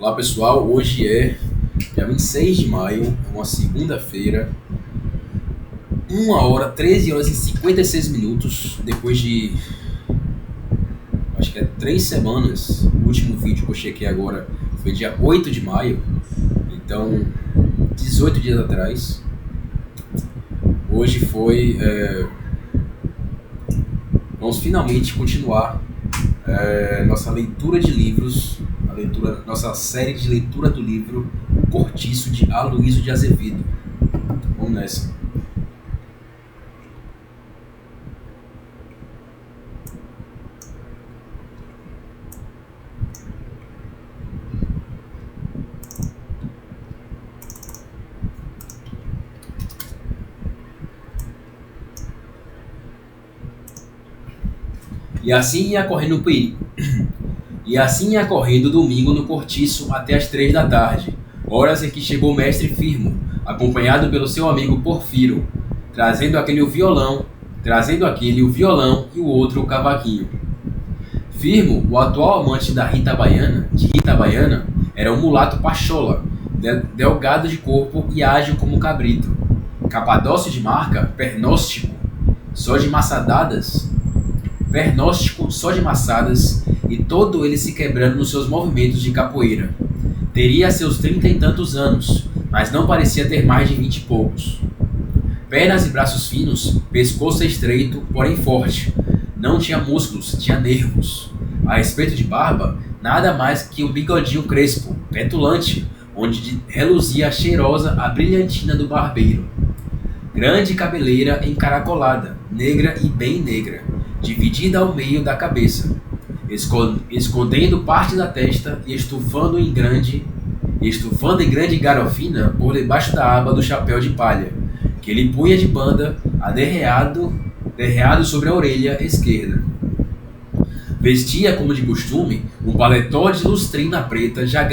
Olá pessoal, hoje é dia 26 de maio, é uma segunda-feira, 13 horas e 56 minutos, depois de acho que é 3 semanas. O último vídeo que eu chequei agora foi dia 8 de maio, então 18 dias atrás. Hoje foi. Vamos finalmente continuar nossa leitura de livros, nossa série de leitura do livro O Cortiço de Aloysio de Azevedo. Vamos nessa. E assim ia correndo o perigo. E assim ia correndo o domingo no cortiço até as 3 da tarde, horas em que chegou o mestre Firmo, acompanhado pelo seu amigo Porfiro, trazendo aquele o violão e o outro o cavaquinho. Firmo, o atual amante de Rita Baiana, era um mulato pachola, delgado de corpo e ágil como um cabrito. Capadócio de marca, pernóstico, só de maçadas e todo ele se quebrando nos seus movimentos de capoeira. Teria seus 30 e tantos anos, mas não parecia ter mais de 20 e poucos. Pernas e braços finos, pescoço estreito, porém forte. Não tinha músculos, tinha nervos. A respeito de barba, nada mais que um bigodinho crespo, petulante, onde reluzia a cheirosa a brilhantina do barbeiro. Grande cabeleira encaracolada, negra e bem negra, dividida ao meio da cabeça, escondendo parte da testa e estufando em grande garofina por debaixo da aba do chapéu de palha, que ele punha de banda derreado sobre a orelha esquerda. Vestia, como de costume, um paletó de lustrina preta, já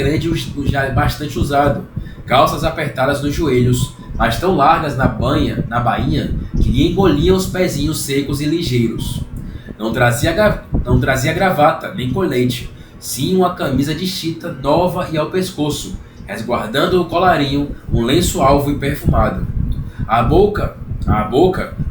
bastante usado, calças apertadas nos joelhos, mas tão largas na bainha que lhe engoliam os pezinhos secos e ligeiros. Não trazia gravata, nem colete, sim uma camisa de chita nova e ao pescoço, resguardando o colarinho um lenço alvo e perfumado. À boca,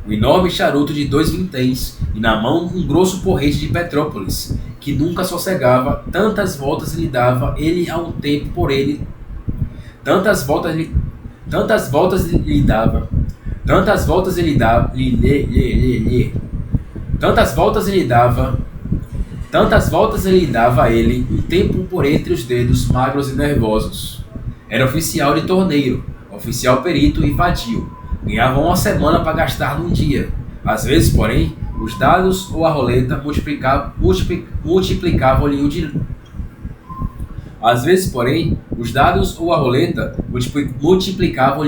um enorme charuto de 2 vinténs e na mão um grosso porrete de Petrópolis, que nunca sossegava, tantas voltas lhe dava ele a um tempo por ele, tantas voltas ele dava a ele um tempo por entre os dedos magros e nervosos. Era oficial de torneiro, oficial perito e vadio. Ganhava uma semana para gastar num dia. Às vezes, porém, os dados ou a roleta multiplicavam-lhe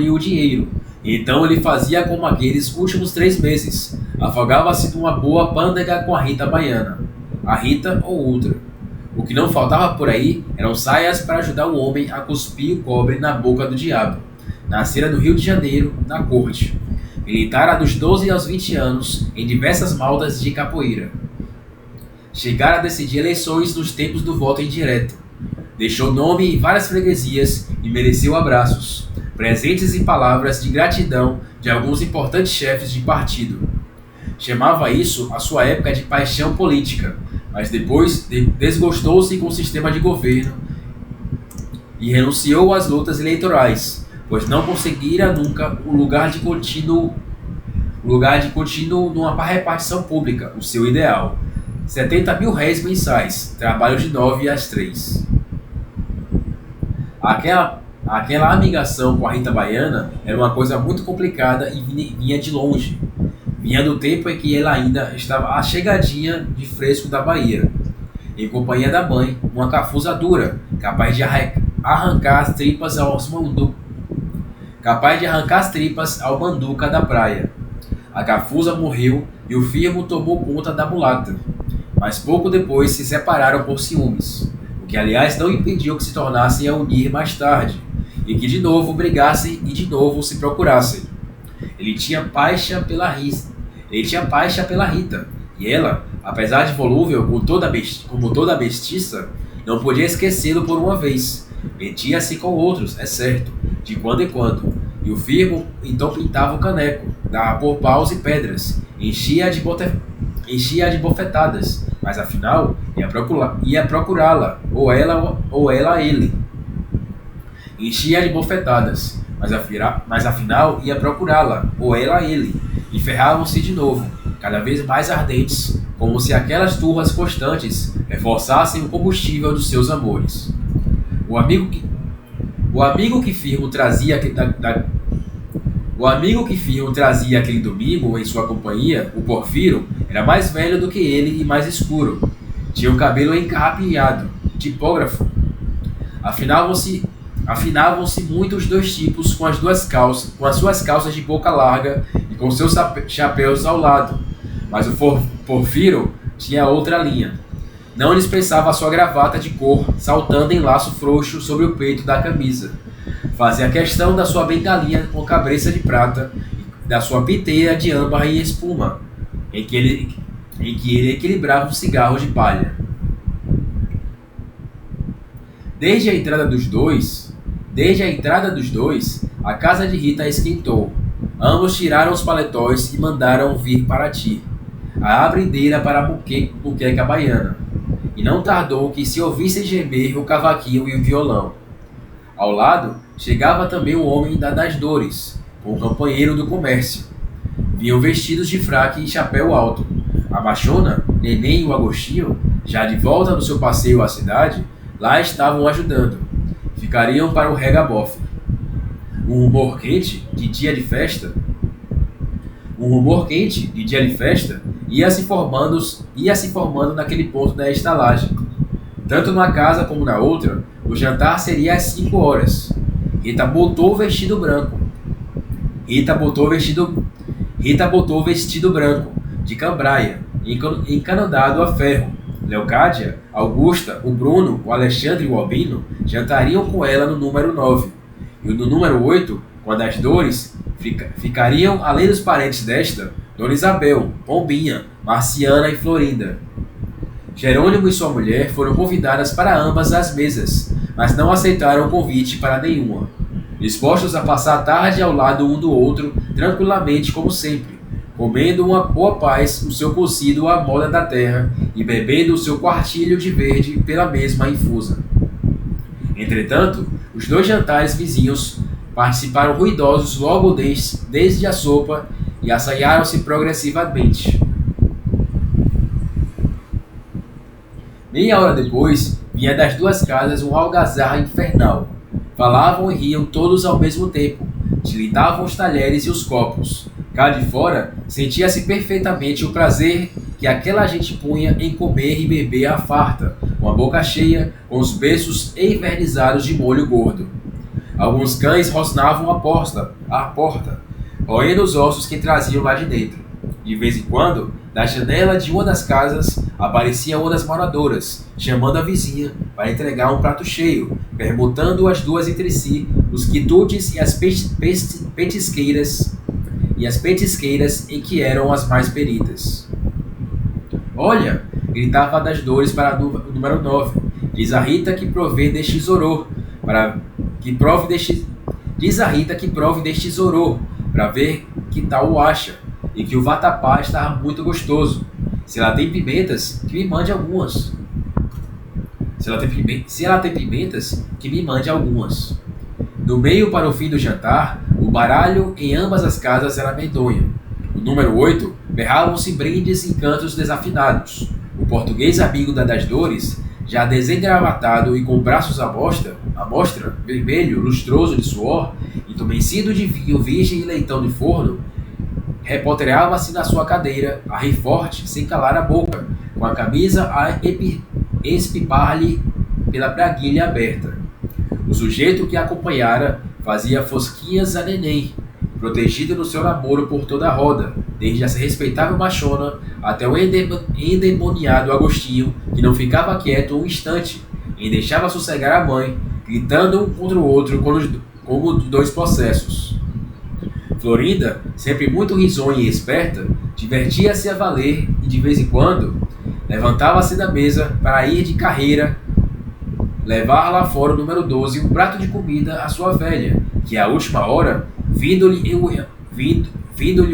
o dinheiro. Então ele fazia como aqueles últimos 3 meses. Afogava-se numa boa pândega com a Rita Baiana. A Rita ou outra. O que não faltava por aí eram saias para ajudar o homem a cuspir o cobre na boca do diabo. Nascera no Rio de Janeiro, na corte. Militara dos 12 aos 20 anos em diversas maldas de capoeira. Chegara a decidir eleições nos tempos do voto indireto. Deixou nome em várias freguesias e mereceu abraços, presentes e palavras de gratidão de alguns importantes chefes de partido. Chamava isso a sua época de paixão política, mas depois desgostou-se com o sistema de governo e renunciou às lutas eleitorais, pois não conseguira nunca um lugar de contínuo numa repartição pública, o seu ideal. 70 mil réis mensais, trabalho de 9 às 3. Aquela amigação com a Rita Baiana era uma coisa muito complicada e vinha de longe. Vinha do tempo em que ela ainda estava achegadinha de fresco da Bahia, em companhia da mãe, uma cafuza dura, capaz de arrancar as tripas ao manduca da praia. A cafuza morreu e o Firmo tomou conta da mulata, mas pouco depois se separaram por ciúmes, o que aliás não impediu que se tornassem a unir mais tarde, e que de novo brigassem e de novo se procurassem. Ele tinha paixa pela Rita, e ela, apesar de volúvel como toda mestiça, não podia esquecê-lo por uma vez, Metia-se com outros, é certo, de quando em quando, e o firmo então pintava o caneco, dava por paus e pedras, enchia de bofetadas, mas afinal ia procurá-la, ou ela a ele. Enchia de bofetadas, mas afinal ia procurá-la, ou ela a ele, e ferravam-se de novo, cada vez mais ardentes, como se aquelas turras constantes reforçassem o combustível dos seus amores. O amigo que Firmo trazia aquele domingo em sua companhia, o Porfiro, era mais velho do que ele e mais escuro. Tinha o cabelo encarrapiado, tipógrafo. Afinavam-se muito os dois tipos com as suas calças de boca larga e com seus chapéus ao lado. Mas o Porfiro tinha outra linha. Não dispensava a sua gravata de cor, saltando em laço frouxo sobre o peito da camisa. Fazia questão da sua bengalinha com cabeça de prata e da sua piteira de âmbar e espuma, em que ele equilibrava um cigarro de palha. Desde a entrada dos dois, a casa de Rita esquentou. Ambos tiraram os paletós e mandaram vir para ti, a abrideira para a muqueca baiana. E não tardou que se ouvisse gemer o cavaquinho e o violão. Ao lado, chegava também o homem das dores, com o companheiro do comércio. Vinham vestidos de fraque e chapéu alto. A machona, Neném e o Agostinho, já de volta no seu passeio à cidade, lá estavam ajudando. Ficariam para o regabofe. Um rumor quente de dia de festa ia se formando naquele ponto da estalagem. Tanto numa casa como na outra, o jantar seria às 5 horas. Rita botou o vestido branco, de cambraia, encanodado a ferro. Leocádia, Augusta, o Bruno, o Alexandre e o Albino jantariam com ela no número 9. E no número 8, com a das dores, ficariam, além dos parentes desta, Dona Isabel, Pombinha, Marciana e Florinda. Jerônimo e sua mulher foram convidadas para ambas as mesas, mas não aceitaram o convite para nenhuma. Dispostos a passar a tarde ao lado um do outro, tranquilamente como sempre, comendo uma boa paz o seu cozido à moda da terra e bebendo o seu quartilho de verde pela mesma infusa. Entretanto, os dois jantares vizinhos participaram ruidosos logo desde a sopa e assanharam-se progressivamente. Meia hora depois, vinha das duas casas um algazarra infernal. Falavam e riam todos ao mesmo tempo, tilintavam os talheres e os copos. Cá de fora, sentia-se perfeitamente o prazer que aquela gente punha em comer e beber à farta, com a boca cheia, com os beiços envernizados de molho gordo. Alguns cães rosnavam à porta, roendo os ossos que traziam lá de dentro. De vez em quando, da janela de uma das casas, aparecia uma das moradoras, chamando a vizinha para entregar um prato cheio, perguntando as duas entre si os quitutes e as petisqueiras em que eram as mais peritas. Olha, gritava a das dores para o número 9, diz a Rita que prove deste zorô, para ver que tal o acha, e que o vatapá estava muito gostoso. Se ela tem pimentas, que me mande algumas. Do meio para o fim do jantar, o baralho em ambas as casas era medonho. No número 8, berravam-se brindes em cantos desafinados. O português amigo das dores, já desengravatado e com braços à mostra, vermelho, lustroso de suor, entumecido de vinho virgem e leitão de forno, repotreava-se na sua cadeira, a rir forte, sem calar a boca, com a camisa a espipar-lhe pela braguilha aberta. O sujeito que a acompanhara fazia fosquinhas a Neném, protegido no seu namoro por toda a roda, desde a respeitável machona até o endemoniado Agostinho, que não ficava quieto um instante, nem deixava sossegar a mãe, gritando um contra o outro como dois possessos. Florinda, sempre muito risonha e esperta, divertia-se a valer e, de vez em quando, levantava-se da mesa para ir de carreira levar lá fora o número 12 um prato de comida à sua velha, que à última hora, vindo-lhe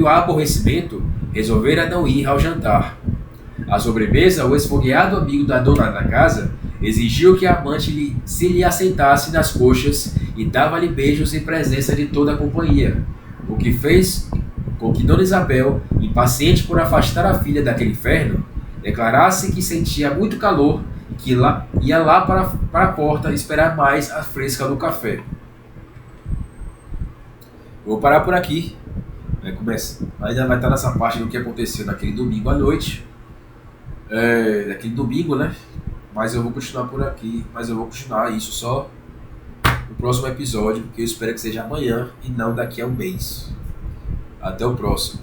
o aborrecimento, resolvera não ir ao jantar. À sobremesa, o esfogueado amigo da dona da casa exigiu que a amante se lhe aceitasse nas coxas e dava-lhe beijos em presença de toda a companhia, o que fez com que Dona Isabel, impaciente por afastar a filha daquele inferno, declarasse que sentia muito calor e que ia lá para a porta esperar mais a fresca do café. Vou parar por aqui. Ainda vai estar nessa parte do que aconteceu naquele domingo à noite. Naquele domingo, né? Mas eu vou continuar por aqui. Mas eu vou continuar isso só no próximo episódio, que eu espero que seja amanhã e não daqui a um mês. Até o próximo.